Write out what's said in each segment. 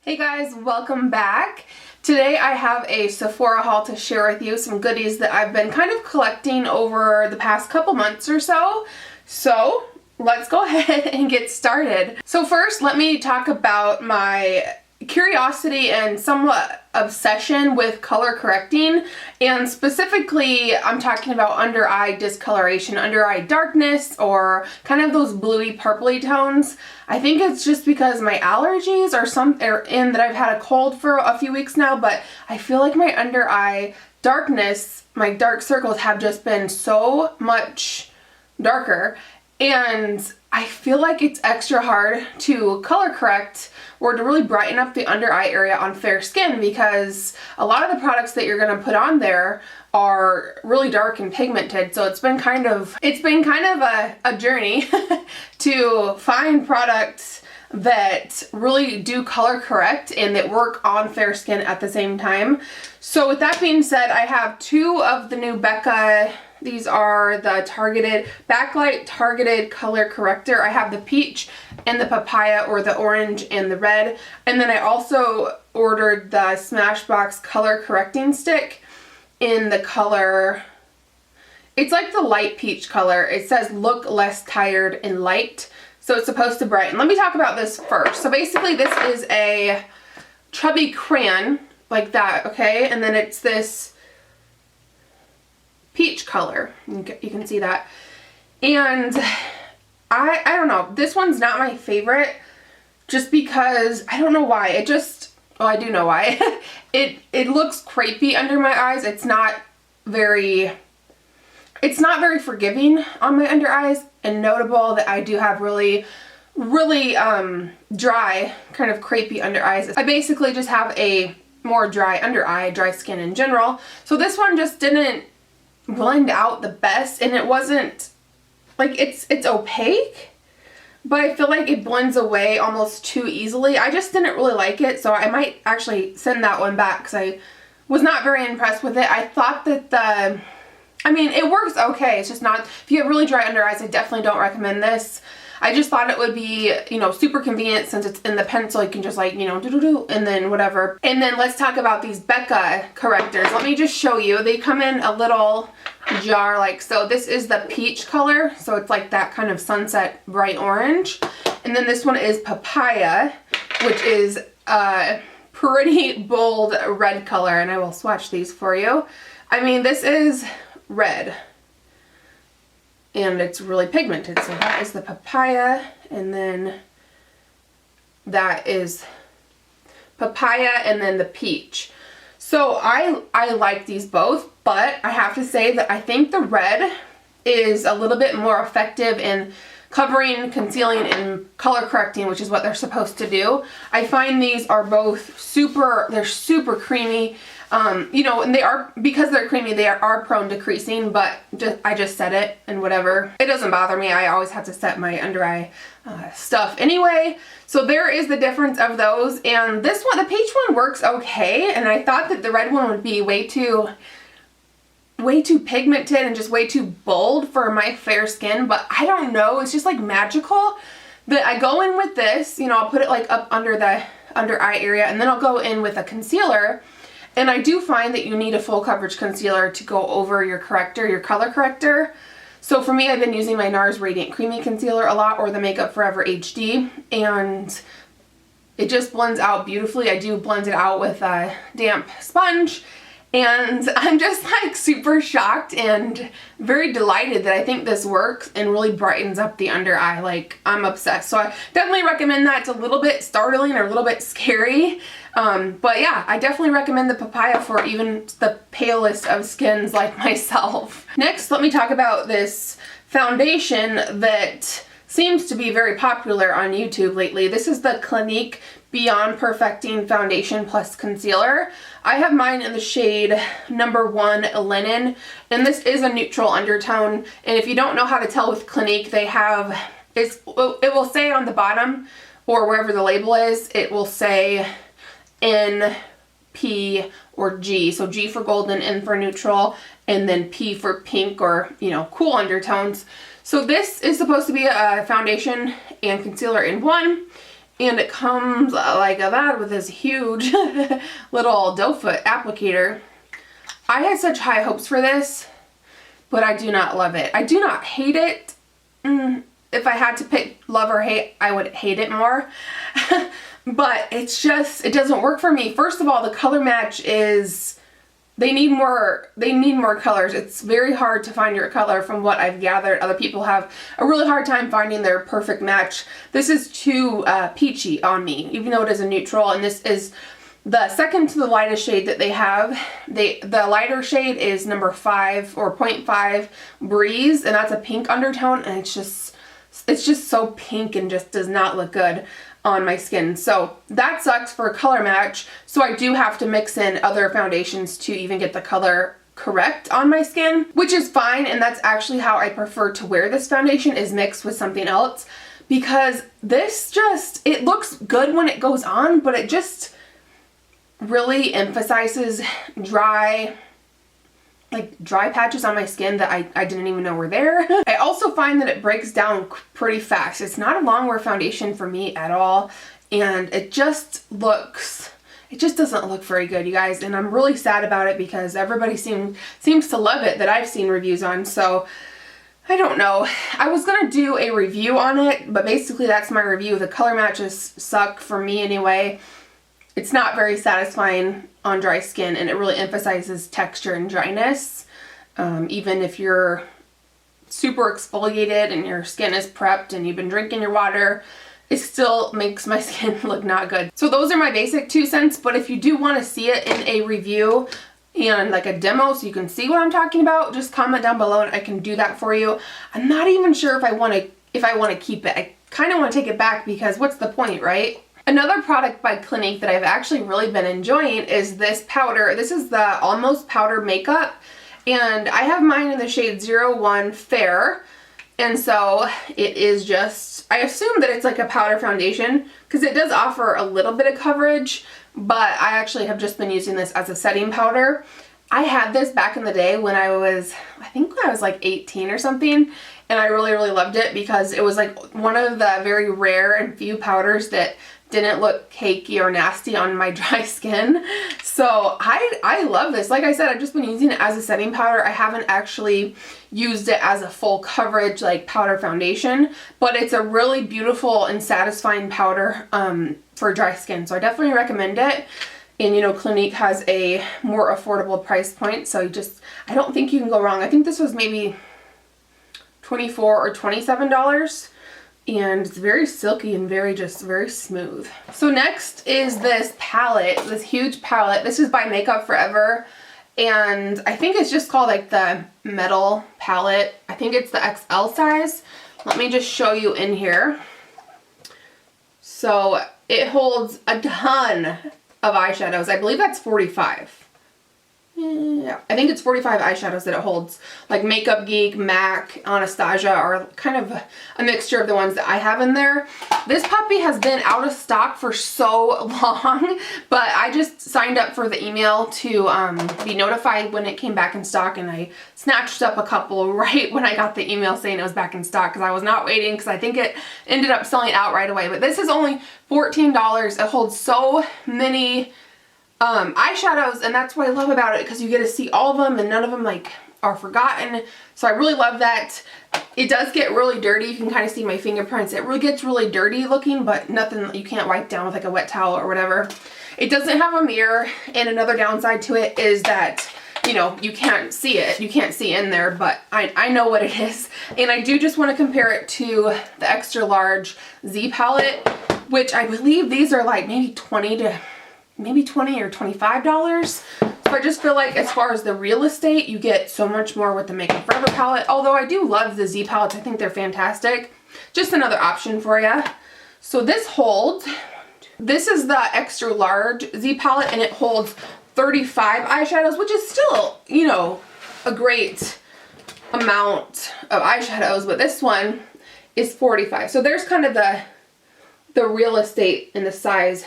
Hey guys, welcome back. Today I have a Sephora haul to share with you, some goodies that I've been kind of collecting over the past couple months or so. So let's go ahead and get started. So first, let me talk about my curiosity and somewhat obsession with color correcting, and specifically I'm talking about under eye discoloration, under eye darkness, or kind of those bluey purpley tones. I think it's just because my allergies are in that I've had a cold for a few weeks now, but I feel like my under eye darkness, my dark circles have just been so much darker, and I feel like it's extra hard to color correct or to really brighten up the under eye area on fair skin, because a lot of the products that you're going to put on there are really dark and pigmented. So it's been kind of a journey to find products that really do color correct and that work on fair skin at the same time. So with that being said, I have two of the new Becca. These are the backlight targeted color corrector. I have the peach and the papaya, or the orange and the red. And then I also ordered the Smashbox color correcting stick in the color, it's like the light peach color. It says look less tired and light. So it's supposed to brighten. Let me talk about this first. So basically this is a chubby crayon like that, okay? And then it's this peach color. You can see that. And I don't know. This one's not my favorite just because I don't know why. Well, I do know why. It looks crepey under my eyes. It's not very forgiving on my under eyes, and notable that I do have really dry, kind of crepey under eyes. I basically just have a more dry under eye, dry skin in general. So this one just didn't blend out the best, and it wasn't like it's opaque, but I feel like it blends away almost too easily. I just didn't really like it, so I might actually send that one back because I was not very impressed with it. I thought that it works okay. It's just not, if you have really dry under eyes, I definitely don't recommend this. I just thought it would be, super convenient since it's in the pencil. You can just like, do and then whatever. And then let's talk about these Becca correctors. Let me just show you. They come in a little jar like so. This is the peach color, so it's like that kind of sunset bright orange. And then this one is papaya, which is a pretty bold red color, and I will swatch these for you. This is red, and it's really pigmented. So that is the papaya, and then that is papaya, and then the peach. So I like these both, but I have to say that I think the red is a little bit more effective in covering, concealing, and color correcting, which is what they're supposed to do. I find these are both they're super creamy. And because they're creamy, they are prone to creasing, but I just set it and whatever. It doesn't bother me. I always have to set my under eye stuff anyway. So there is the difference of those. And this one, the peach one, works okay. And I thought that the red one would be way too pigmented and just way too bold for my fair skin, but I don't know. It's just like magical that I go in with this, I'll put it like up under the under eye area, and then I'll go in with a concealer. And I do find that you need a full coverage concealer to go over your corrector, your color corrector. So for me, I've been using my NARS Radiant Creamy Concealer a lot, or the Makeup Forever HD, and it just blends out beautifully. I do blend it out with a damp sponge, and I'm just like super shocked and very delighted that I think this works and really brightens up the under eye. Like, I'm obsessed. So I definitely recommend that. It's a little bit startling or a little bit scary. But yeah, I definitely recommend the papaya for even the palest of skins like myself. Next, let me talk about this foundation that seems to be very popular on YouTube lately. This is the Clinique Beyond Perfecting Foundation Plus Concealer. I have mine in the shade number 1 Linen, and this is a neutral undertone. And if you don't know how to tell with Clinique, it will say on the bottom, or wherever the label is, it will say N, P, or G. So G for golden, N for neutral, and then P for pink, or cool undertones. So this is supposed to be a foundation and concealer in one. And it comes like that with this huge little doe foot applicator. I had such high hopes for this, but I do not love it. I do not hate it. If I had to pick love or hate, I would hate it more. But it's just, it doesn't work for me. First of all, the color match is, they need more colors. It's very hard to find your color from what I've gathered. Other people have a really hard time finding their perfect match. This is too peachy on me, even though it is a neutral, and this is the second to the lightest shade that they have. The lighter shade is number 5 or 0.5 Breeze, and that's a pink undertone, and it's just so pink and just does not look good on my skin. So that sucks for a color match. So I do have to mix in other foundations to even get the color correct on my skin, which is fine. And that's actually how I prefer to wear this foundation, is mixed with something else, because this just, it looks good when it goes on, but it just really emphasizes dry patches on my skin that I didn't even know were there. I also find that it breaks down pretty fast. It's not a long wear foundation for me at all, and it just doesn't look very good, you guys, and I'm really sad about it because everybody seems to love it that I've seen reviews on. So I don't know. I was gonna do a review on it, but basically that's my review. The color matches suck for me anyway. It's not very satisfying on dry skin, and it really emphasizes texture and dryness. Even if you're super exfoliated and your skin is prepped and you've been drinking your water, it still makes my skin look not good. So those are my basic 2 cents, but if you do want to see it in a review and like a demo so you can see what I'm talking about, just comment down below and I can do that for you. I'm not even sure if I want to keep it. I kind of want to take it back because what's the point, right? Another product by Clinique that I've actually really been enjoying is this powder. This is the Almost Powder Makeup, and I have mine in the shade 01 Fair, and so it is just, I assume that it's like a powder foundation because it does offer a little bit of coverage, but I actually have just been using this as a setting powder. I had this back in the day when I think when I was like 18 or something, and I really, really loved it because it was like one of the very rare and few powders that didn't look cakey or nasty on my dry skin. So I love this. Like I said, I've just been using it as a setting powder. I haven't actually used it as a full coverage like powder foundation, but it's a really beautiful and satisfying powder for dry skin. So I definitely recommend it. And you know, Clinique has a more affordable price point, so I don't think you can go wrong. I think this was maybe $24 or $27. And it's very silky and very smooth. So next is this palette, this huge palette. This is by Makeup Forever, and I think it's just called like the metal palette. I think it's the XL size. Let me just show you in here. So it holds a ton of eyeshadows. I believe that's 45. Yeah, I think it's 45 eyeshadows that it holds. Like Makeup Geek, MAC, Anastasia are kind of a mixture of the ones that I have in there. This puppy has been out of stock for so long, but I just signed up for the email to be notified when it came back in stock, and I snatched up a couple right when I got the email saying it was back in stock because I was not waiting, because I think it ended up selling out right away. But this is only $14. It holds so many eyeshadows, and that's what I love about it, because you get to see all of them and none of them like are forgotten. So I really love that. It does get really dirty. You can kind of see my fingerprints. It really gets really dirty looking, but nothing you can't wipe down with like a wet towel or whatever. It doesn't have a mirror, and another downside to it is that, you know, you can't see it. You can't see in there, but I know what it is. And I do just want to compare it to the extra large Z palette, which I believe these are like maybe $20 or $25. So I just feel like as far as the real estate, you get so much more with the Makeup Forever palette. Although I do love the Z palettes. I think they're fantastic. Just another option for you. So this is the extra large Z palette, and it holds 35 eyeshadows, which is still, you know, a great amount of eyeshadows, but this one is 45. So there's kind of the real estate and the size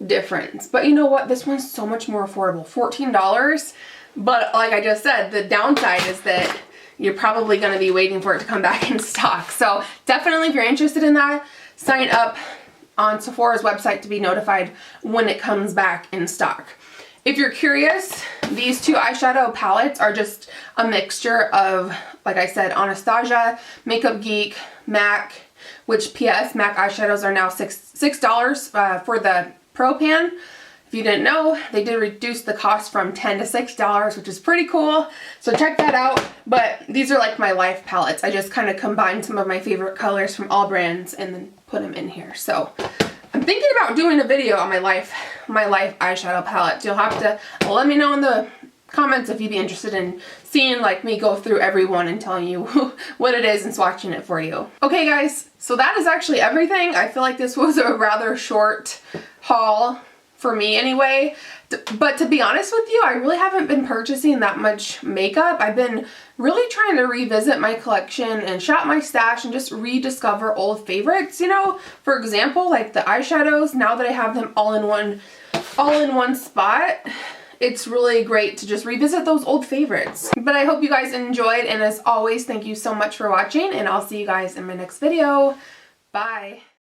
difference. But you know what? This one's so much more affordable. $14. But like I just said, the downside is that you're probably going to be waiting for it to come back in stock. So definitely, if you're interested in that, sign up on Sephora's website to be notified when it comes back in stock. If you're curious, these two eyeshadow palettes are just a mixture of, like I said, Anastasia, Makeup Geek, MAC, which PS, MAC eyeshadows are now $6 for the Pro Pan. If you didn't know, they did reduce the cost from $10 to $6, which is pretty cool. So check that out. But these are like my Life palettes. I just kind of combined some of my favorite colors from all brands and then put them in here. So I'm thinking about doing a video on my Life eyeshadow palette. You'll have to let me know in the comments if you'd be interested in seeing like me go through every one and telling you what it is and swatching it for you. Okay guys, so that is actually everything. I feel like this was a rather short haul for me anyway, but to be honest with you, I really haven't been purchasing that much makeup. I've been really trying to revisit my collection and shop my stash and just rediscover old favorites, you know. For example, like the eyeshadows, now that I have them all in one spot, it's really great to just revisit those old favorites. But I hope you guys enjoyed, and as always, thank you so much for watching, and I'll see you guys in my next video. Bye.